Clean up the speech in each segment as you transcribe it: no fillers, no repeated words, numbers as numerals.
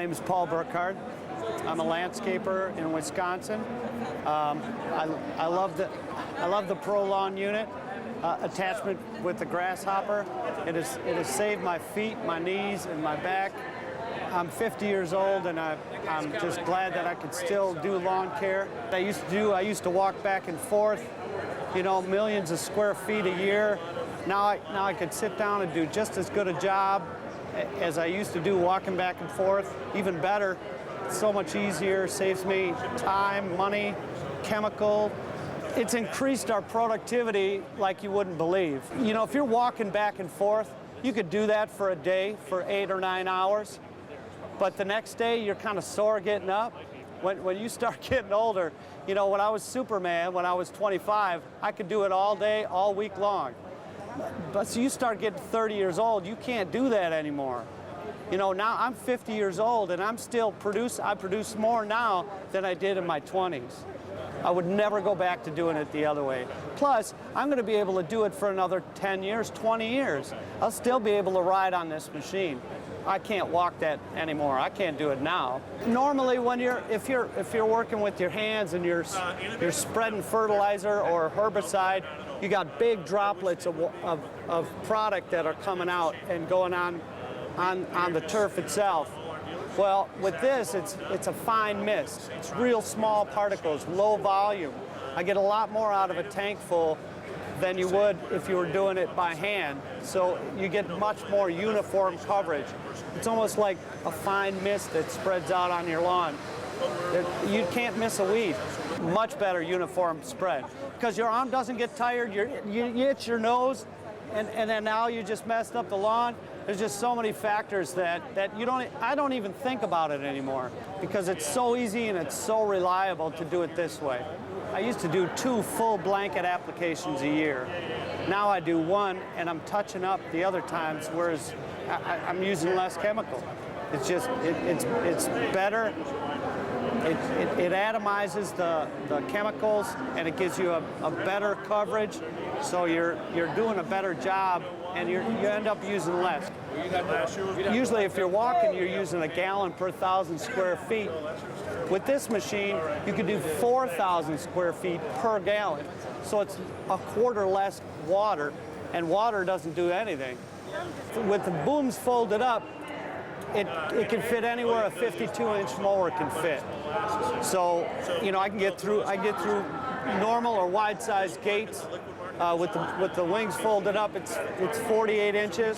name is Paul Burkard. I'm a landscaper in Wisconsin. I love the ProLawn unit attachment with the Grasshopper. It has saved my feet, my knees, and my back. I'm 50 years old, and I'm just glad that I could still do lawn care. I used to walk back and forth, you know, millions of square feet a year. Now I could sit down and do just as good a job as I used to do walking back and forth, even better. It's so much easier, saves me time, money, chemical. It's increased our productivity like you wouldn't believe. You know, if you're walking back and forth, you could do that for a day, for 8 or 9 hours. But the next day, you're kind of sore getting up. When you start getting older, you know, when I was Superman, when I was 25, I could do it all day, all week long. But so you start getting 30 years old, you can't do that anymore. You know, now I'm 50 years old and I produce more now than I did in my 20s. I would never go back to doing it the other way. Plus, I'm going to be able to do it for another 10 years, 20 years. I'll still be able to ride on this machine. I can't walk that anymore. I can't do it now. Normally, if you're working with your hands and you're spreading fertilizer or herbicide, you got big droplets of product that are coming out and going on the turf itself. Well, with this, it's a fine mist. It's real small particles, low volume. I get a lot more out of a tank full than you would if you were doing it by hand. So you get much more uniform coverage. It's almost like a fine mist that spreads out on your lawn. You can't miss a weed. Much better uniform spread. Because your arm doesn't get tired, you itch your nose, and then now you just messed up the lawn. There's just so many factors that I don't even think about it anymore because it's so easy and it's so reliable to do it this way. I used to do 2 full blanket applications a year. Now I do 1 and I'm touching up the other times, whereas I'm using less chemical. It's just, it's better. It atomizes the chemicals and it gives you a better coverage, so you're doing a better job and you end up using less. Usually if you're walking, you're using 1 gallon per 1,000 square feet. With this machine, you can do 4,000 square feet per gallon. So it's a quarter less water, and water doesn't do anything. With the booms folded up, it can fit anywhere a 52-inch mower can fit. So, you know, I get through normal or wide-sized gates. With the wings folded up, it's 48 inches.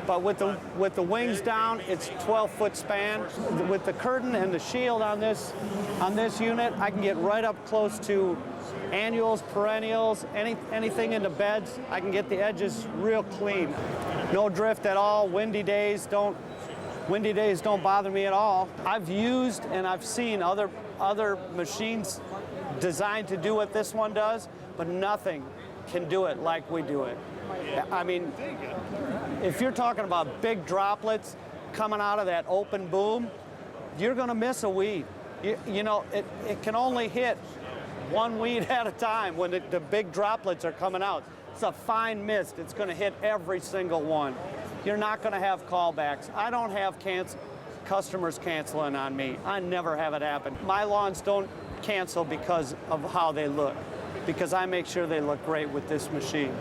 But with the wings down, it's 12-foot span. With the curtain and the shield on this unit, I can get right up close to annuals, perennials, anything in the beds. I can get the edges real clean. No drift at all. Windy days don't bother me at all. I've used and I've seen other machines designed to do what this one does, but nothing can do it like we do it. I mean, if you're talking about big droplets coming out of that open boom, you're going to miss a weed. You know, it can only hit 1 weed at a time when the big droplets are coming out. It's a fine mist. It's going to hit every single one. You're not going to have callbacks. I don't have customers canceling on me. I never have it happen. My lawns don't cancel because of how they look, because I make sure they look great with this machine.